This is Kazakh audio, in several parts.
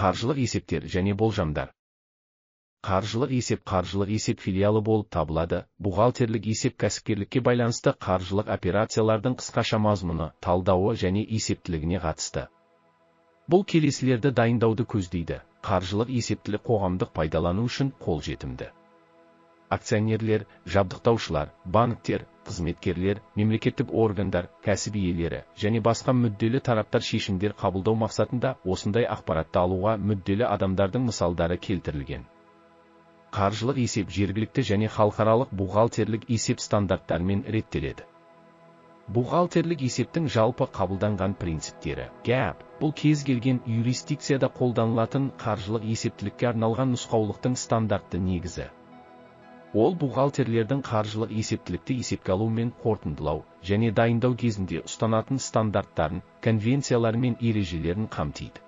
Қаржылық есептер және болжамдар. Қаржылық есеп филиалы болып табылады. Бухгалтерлік есеп кәсіпкерлікке байланысты қаржылық операциялардың қысқаша мазмұны, талдауы және есептілігіне қатысты. Бұл келесілерді дайындауды көздейді. Қаржылық есептілік қоғамдық пайдалану үшін қолжетімді. Акционерлер, жабдықтаушылар, банктер, қызметкерлер, мемлекеттік органдар, кәсіп иелері және басқа мүдделі тараптар шешімдер қабылдау мақсатында осындай ақпаратты алуға мүдделі адамдардың мысалдары келтірілген. Қаржылық есеп жергілікті және халықаралық бухгалтерлік есеп стандарттарымен реттеледі. Бухгалтерлік есептің жалпы қабылданған принциптері. GAAP бұл кез келген юрисдикцияда қолданылатын қаржылық есептілікке арналған нұсқаулықтың стандартты негізі. Ол бухгалтерлердің қаржылық есептілікті есепке алу мен қорытындылау және дайындау кезінде ұстанатын стандарттарын, конвенциялары мен ережелерін қамтиды.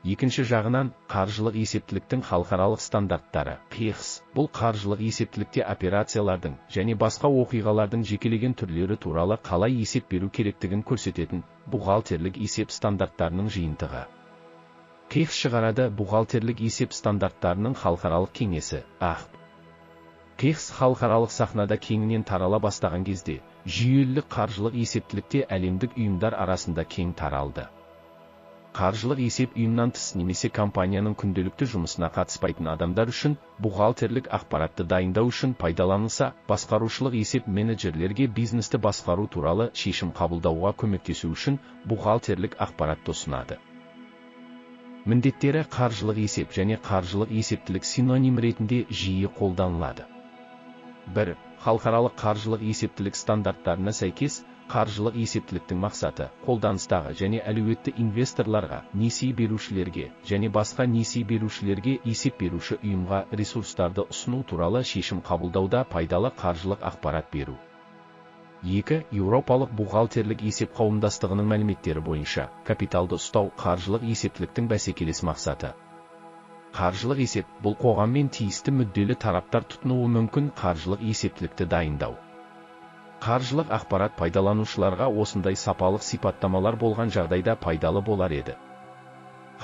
Екінші жағынан, қаржылық есептіліктің халықаралық стандарттары, PEGS, бұл қаржылық есептілікте операциялардың және басқа оқиғалардың жекелеген түрлері туралы қалай есеп беру керектігін көрсететін бухгалтерлік есеп стандарттарының жиынтығы. PEGS шығарады бухгалтерлік есеп стандарттарының халықаралық кеңесі, AHP. PEGS халықаралық сахнада кеңінен тарала бастаған кезде, жүйелілік қаржылық есептілікте әлемдік ұйымдар арасында кең таралды. Қаржылық есеп ұйымнан тыс немесе компанияның күнделікті жұмысына қатыспайтын адамдар үшін бухгалтерлік ақпаратты дайындау үшін пайдаланылса, басқарушылық есеп менеджерлерге бизнесті басқару туралы шешім қабылдауға көмектесу үшін бухгалтерлік ақпаратты ұсынады. Міндеттері қаржылық есеп және қаржылық есептілік синоним ретінде жиі қолданылады. 1. Халықаралық қаржылық есептілік стандарттарына сәйкес, қаржылық есептіліктің мақсаты, қолданыстағы және әлеуетті инвесторларға, несие берушілерге және басқа несие берушілерге есеп беруші ұйымға ресурстарды ұсыну туралы шешім қабылдауда пайдалы қаржылық ақпарат беру. 2. Еуропалық бухгалтерлік есеп қауымдастығының мәліметтері бойынша, капиталды ұстау қаржылық есептіліктің бәсекелес мақсаты. Қаржылық есеп бұл қоғаммен тиісті мүдделі тараптар тұтынуы мүмкін қаржылық есептілікті дайындау. Қаржылық ақпарат пайдаланушыларға осындай сапалық сипаттамалар болған жағдайда пайдалы болар еді.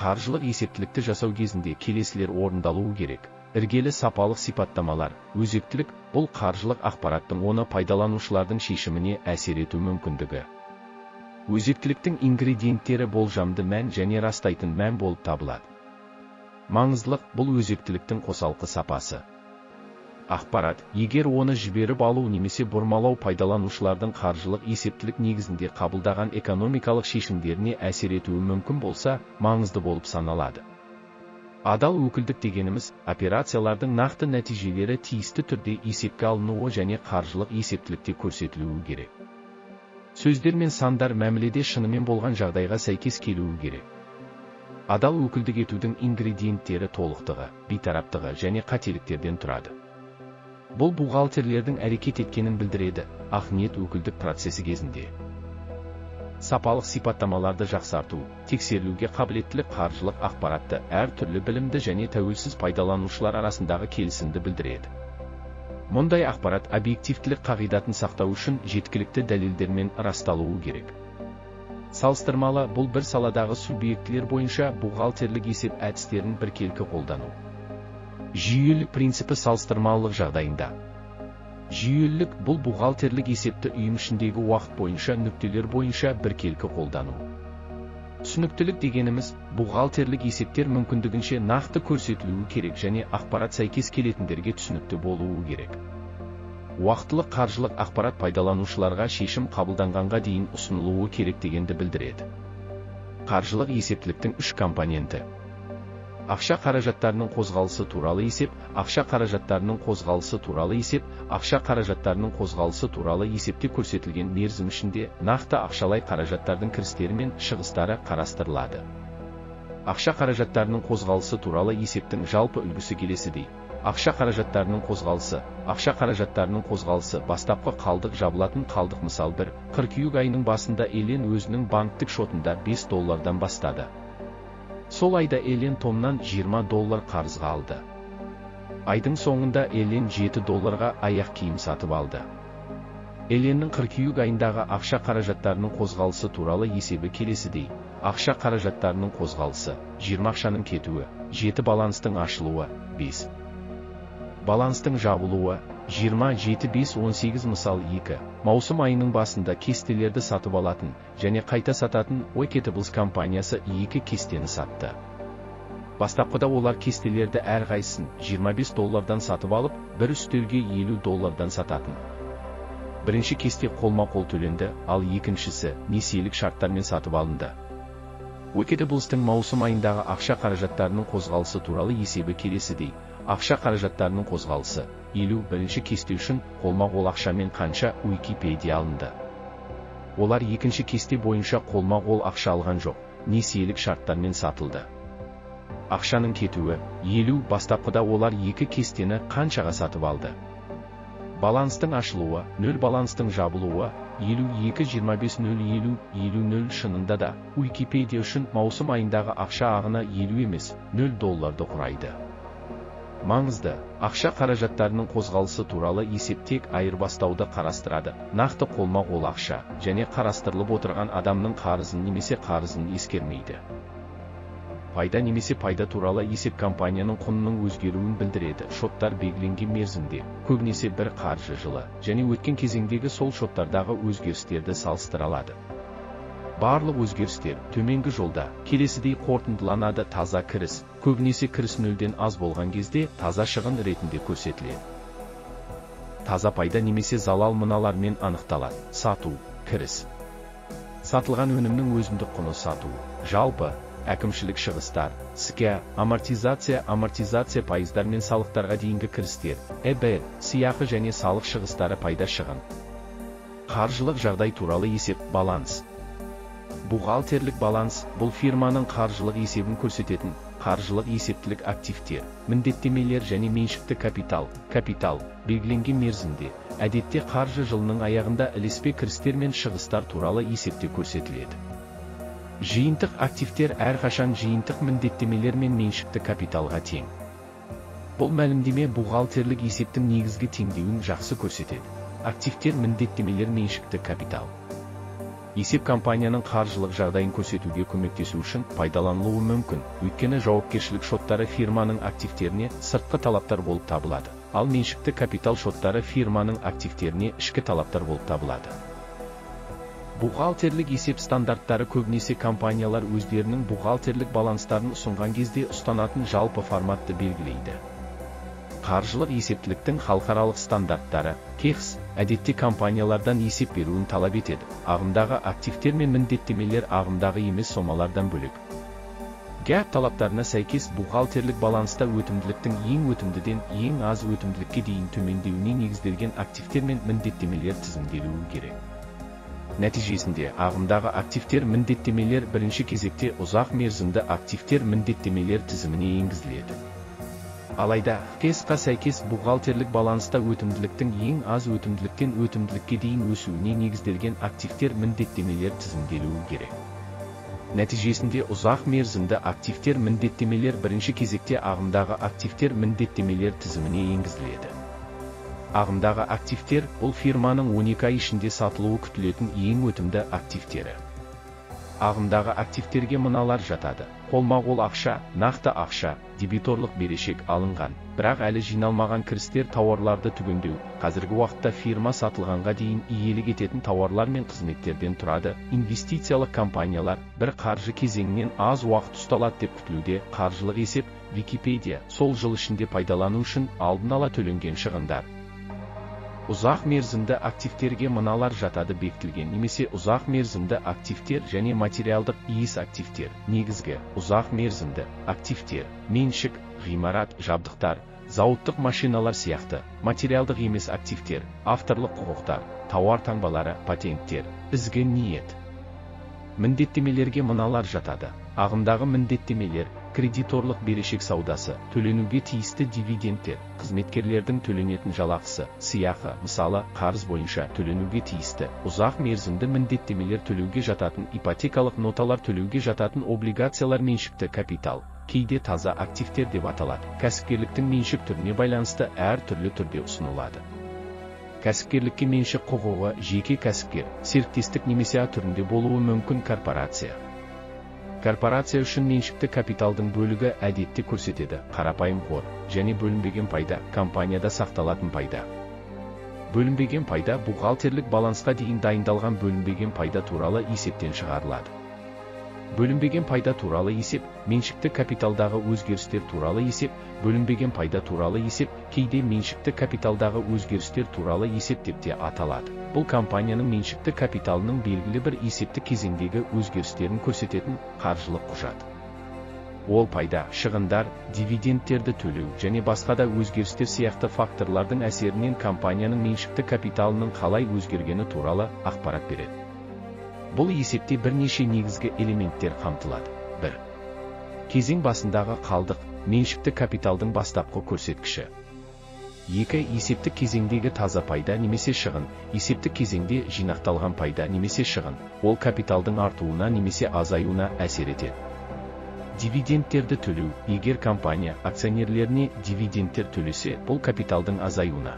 Қаржылық есептілікті жасау кезінде келесілер орындалуы керек. Іргелі сапалық сипаттамалар, өзектілік, бұл қаржылық ақпараттың оны пайдаланушылардың шешіміне әсер ету мүмкіндігі. Өзектіліктің ингредиенттері болжамды мән және растайтын мән болып табылады. Маңыздылық, бұл өзектіліктің қосалқы сапасы. Ақпарат, егер оны жіберіп алу немесе бұрмалау пайдаланушылардың қаржылық есептілік негізінде қабылдаған экономикалық шешімдеріне әсер етуі мүмкін болса, маңызды болып саналады. Адал өкілдік дегеніміз, операциялардың нақты нәтижелері тиісті түрде есепке алынуы және қаржылық есептілікте көрсетілуі керек. Сөздер мен сандар мәміледе шынымен болған жағдайға сәйкес келуі керек. Адал өкілдік етудің ингредиенттері толықтығы, бейтараптығы және қателіктерден тұрады. Бұл бухгалтерлердің әрекет еткенін білдіреді, ақ-ниет өкілдік процесі кезінде. Сапалық сипаттамаларды жақсарту, тексерілуге қабілеттілік қаржылық ақпаратты әр түрлі білімді және тәуелсіз пайдаланушылар арасындағы келісімді білдіреді. Мұндай ақпарат объективтілік қағидатын сақтау үшін жеткілікті дәлелдермен расталуы керек. Салыстырмалы, бұл бір саладағы субъектілер бойынша бухгалтерлік есеп әдістерін біркелкі қолдану. Жүйелілік принципі салыстырмалылық жағдайында. Жүйелілік бұл бухгалтерлік есепті ұйым ішіндегі уақыт бойынша нүктелер бойынша біркелкі қолдану. Түсініктілік дегеніміз, бухгалтерлік есептер мүмкіндігінше нақты көрсетілуі керек және ақпарат сәйкес келетіндерге түсінікті болуы керек. Уақытылы қаржылық ақпарат пайдаланушыларға шешім қабылданғанға дейін ұсынылуы керек дегенді білдіреді. Қаржылық есептіліктің 3 компоненті. Ақша қаражаттарының қозғалысы туралы есеп, ақша қаражаттарының қозғалысы туралы есеп, ақша қаражаттарының қозғалысы туралы есепте көрсетілген мерзім ішінде нақты ақшалай қаражаттардың кірістері мен шығыстары қарастырылады. Ақша қаражаттарының қозғалысы туралы есептің жалпы үлгісі келесідей. Ақша қаражаттарының қозғалысы бастапқы қалдық жабылатын қалдық. Мысал 1, қыркүйек айының басында Элен өзінің банктік шотында $5 бастады. Сол айда Элен Томнан $20 қарызға алды. Айдың соңында Элен $7 аяқ киім сатып алды. Эленнің қыркүйек айындағы ақша қаражаттарының қозғалысы туралы есебі келесідей. ақша қаражаттарының қозғалысы, 20 ақшаның кетуі, 7 баланстың ашылуы, 5 баланстың жабылуы, 27-5-18 мысал 2, маусым айының басында кестелерді сатып алатын және қайта сататын Wicketables компаниясы 2 кестені сатты. Бастапқыда олар кестелерді әрқайсысын $25 сатып алып, бір үстелге $50 сататын. Бірінші кесте қолма-қол төленді, ал екіншісі несиелік шарттармен сатып алынды. Wicketables'тың маусым айындағы ақша қаражаттарының қозғалысы туралы есебі келесідей. Ақша қаражаттарының қозғалысы, 51-ші кесте үшін қолма-қол ақшамен қанша Wikipedia алынды. Олар екінші кесте бойынша қолма-қол ақша алған жоқ, несиелік шарттармен сатылды. Ақшаның кетуі, 50, бастапқыда олар 2 кестені қаншаға сатып алды. Баланстың ашылуы, 0 баланстың жабылуы, 52-25-0-50-50 шынында да, Wikipedia үшін маусым айындағы ақша ағыны 50 емес, $0 құрайды. Маңызды, ақша қаражаттарының қозғалысы туралы есеп тек айырбастауды қарастырады, нақты қолма-қол ақша, және қарастырылып отырған адамның қарызын немесе қарызын ескермейді. Пайда немесе пайда туралы есеп компанияның құнының өзгеруін білдіреді. Шоттар белгіленген мерзімде, көбінесе бір қаржы жылы, және өткен кезеңдегі сол шоттардағы өзгерістерді салыстыралады. Барлық өзгерістер төменгі жолда келесідей қорытындыланады: таза кіріс, көбінесе кіріс нөлден аз болған кезде таза шығын ретінде көрсетіледі. Таза пайда немесе залал мыналармен анықталады: сату, кіріс. Сатылған өнімнің өзіндік құны сату, жалпы, әкімшілік шығыстар, СК, амортизация пайыздар мен салықтарға дейінгі кірістер, ЭБ, сыйақы және салық шығыстары пайда шығын. Қаржылық жағдай туралы есеп, баланс. Бухгалтерлік баланс, бұл фирманың қаржылық есебін көрсететін, қаржылық есептілік активтер, міндеттемелер және меншікті капитал, белгіленген мерзімде, әдетте қаржы жылының аяғында ілеспе кірістер мен шығыстар туралы есепте көрсетіледі. Жиынтық активтер әрқашан жиынтық міндеттемелер мен меншікті капиталға тең. Бұл мәлімдеме бухгалтерлік есептің негізгі теңдеуін жақсы көрсетеді. Активтер, міндеттемелер, меншікті капитал. Есеп компанияның қаржылық жағдайын көрсетуге көмектесу үшін пайдаланылуы мүмкін, өйткені жауапкершілік шоттары фирманың активтеріне сыртқы талаптар болып табылады, ал меншікті капитал шоттары фирманың активтеріне ішкі талаптар болып табылады. Бухгалтерлік есеп стандарттары көбінесе компаниялар өздерінің бухгалтерлік баланстарын ұсынған кезде ұстанатын жалпы форматты белгілейді. Қаржылық есептіліктің халықаралық стандарттары, KEX, әдетте компаниялардан есеп беруін талап етеді. Ағымдағы активтер мен міндеттемелер ағымдағы емес сомалардан бөлек. GAAP талаптарына сәйкес бухгалтерлік баланста өтімділіктің ең өтімдіден ең аз өтімділікке дейін төмендеуіне негізделген активтер мен міндеттемелер тізімделуі керек. Нәтижесінде ағымдағы активтер міндеттемелер бірінші кезекте ұзақ мерзімді активтер міндеттемелер тізіміне енгізіледі. Алайда, KEX-қа сәйкес бухгалтерлік баланста өтімділіктің ең аз өтімділіктен өтімділікке дейін өсуіне негізделген активтер міндеттемелер тізімделуі керек. Нәтижесінде ұзақ мерзімді активтер міндеттемелер бірінші кезекте ағымдағы активтер міндеттемелер тізіміне енгізіледі. Ағымдағы активтер – бұл фирманың 12 ай ішінде сатылуы күтілетін ең өтімді активтері. Ағымдағы активтерге мыналар жатады: қолма-қол ақша, нақты ақша, дебиторлық берешек алынған, бірақ әлі жиналмаған кірістер, тауарларды түгендеу. Қазіргі уақытта фирма сатылғанға дейін иелік ететін тауарлар мен қызметтерден тұрады. Инвестициялық компаниялар бір қаржы кезеңінен аз уақыт ұсталады деп күтілуде. Қаржылық есеп, Wikipedia, сол жыл ішінде пайдалану үшін алдын ала төленген шығындар. Ұзақ мерзімді активтерге мыналар жатады: бекітілген немесе ұзақ мерзімді активтер және материалдық иіс активтер. Негізгі, ұзақ мерзімді активтер, меншік, ғимарат, жабдықтар, зауыттық машиналар сияқты. Материалдық емес активтер, авторлық құқықтар, тауар таңбалары, патенттер, ізгі ниет. Міндеттемелерге мыналар жатады: ағымдағы міндеттемелер, кредиторлық берешек саудасы, төленуге тиісті дивидендтер, қызметкерлердің төленетін жалақысы, сыйақы, мысалы, қарыз бойынша төленуге тиісті. Ұзақ мерзімді міндеттемелер төлеуге жататын ипотекалық ноталар, төлеуге жататын облигациялар, меншікті капитал, кейде таза активтер деп аталады. Кәсіпкерліктің меншік түріне байланысты әр түрлі түрде ұсынылады. Кәсіпкерлікке меншік құқығы жеке кәсіпкер, серіктестік немесе түрінде болуы мүмкін. Корпорация. Корпорация үшін меншікті капиталдың бөлігі әдетте көрсетеді қарапайым қор және бөлінбеген пайда компанияда сақталатын пайда. Бөлінбеген пайда бухгалтерлік балансқа дейін дайындалған бөлінбеген пайда туралы есептен шығарылады. Бөлінбеген пайда туралы есеп, меншікті капиталдағы өзгерістер туралы есеп, бөлінбеген пайда туралы есеп, кейде меншікті капиталдағы өзгерістер туралы есеп деп те аталады. Бұл компанияның меншікті капиталының белгілі бір есепті кезеңдегі өзгерістерін көрсететін қаржылық құжат. Ол пайда, шығындар, дивидендтерді төлеу және басқа да өзгерістер сияқты факторлардың әсерінен компанияның меншікті капиталының қалай өзгергені туралы ақпарат береді. Бұл есепте бірнеше негізгі элементтер қамтылады. 1. Кезең басындағы қалдық, меншікті капиталдың бастапқы көрсеткіші. 2. Есептік кезеңдегі таза пайда немесе шығын. Есептік кезеңде жинақталған пайда немесе шығын, ол капиталдың артуына немесе азаюына әсер етеді. Дивидендтерді төлеу. Егер компания акционерлеріне дивидендтер төлесе, бұл капиталдың азаюына.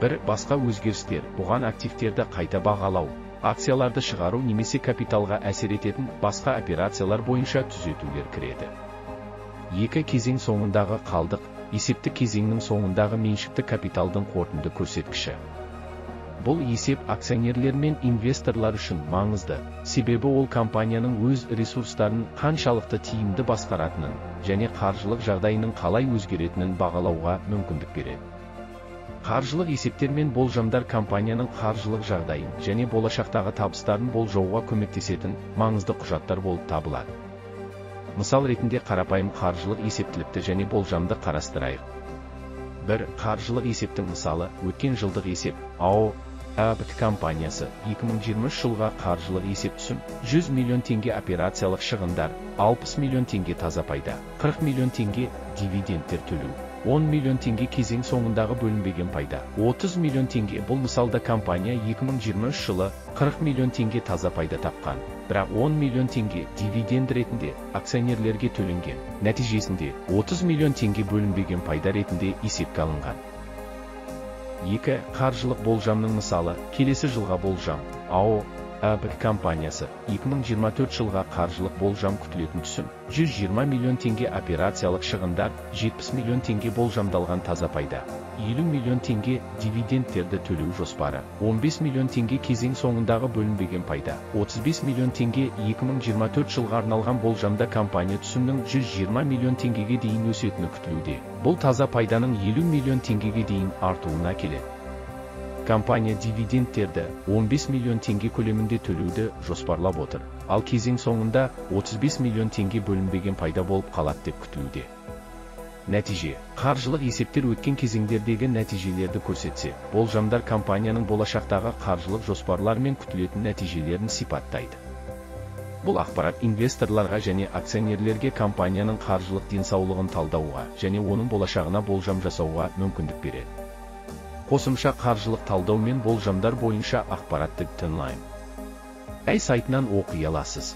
1. Басқа өзгерістер. Бұған активтерді қайта бағалау, акцияларды шығару немесе капиталға әсер ететін басқа операциялар бойынша түзетулер кіреді. 2. Кезең соңындағы қалдық. Есептік кезеңнің соңындағы меншікті капиталдың қорытынды көрсеткіші. Бұл есеп акционерлер мен инвесторлар үшін маңызды, себебі ол компанияның өз ресурстарын қаншалықты тиімді басқаратынын және қаржылық жағдайының қалай өзгеретінін бағалауға мүмкіндік береді. Қаржылық есептер мен болжамдар компанияның қаржылық жағдайын және болашақтағы табыстарын болжауға көмектесетін маңызды құжаттар болып табылады. Мысал ретінде қарапайым қаржылық есептілікті және болжамды қарастырайық. 1. Қаржылық есептің мысалы, өткен жылдық есеп. АО компаниясы 2023 жылға қаржылық есеп түсім 100 миллион теңге операциялық шығындар, 60 миллион теңге таза пайда, 40 миллион теңге дивидендтер төлеу, 10 миллион теңге кезең соңындағы бөлінбеген пайда, 30 миллион теңге. Бұл мысалда компания 2023 жылы 40 миллион теңге таза пайда тапқан, бірақ 10 миллион теңге дивиденд ретінде акционерлерге төленген. Нәтижесінде 30 миллион теңге бөлінбеген пайда ретінде есепке алынған. 2. Қаржылық болжамның мысалы, келесі жылға болжам. АО компаниясы 2024 жылға қаржылық болжам күтілетін түсім 120 миллион теңге операциялық шығындар, 70 миллион теңге болжамдалған таза пайда, 50 миллион теңге дивидендтерді төлеу жоспары, 15 миллион теңге кезең соңындағы бөлінбеген пайда, 35 миллион теңге 2024 жылға арналған болжамда компания түсімнің 120 миллион теңгеге дейін өсетіні күтілуде. Бұл таза пайданың 50 миллион теңгеге дейін артуына келеді. Компания дивидендтерді 15 миллион теңге көлемінде төлеуді жоспарлап отыр, ал кезең соңында 35 миллион теңге бөлінбеген пайда болып қалады деп күтілуде. Нәтиже. Қаржылық есептер өткен кезеңдердегі нәтижелерді көрсетсе, болжамдар компанияның болашақтағы қаржылық жоспарлар мен күтілетін нәтижелерін сипаттайды. Бұл ақпарат инвесторларға және акционерлерге компанияның қаржылық денсаулығын талдауға және оның болашағына болжам жасауға мүмкіндік береді. Қосымша қаржылық талдау мен болжамдар бойынша ақпаратты онлайн сайтынан оқи аласыз.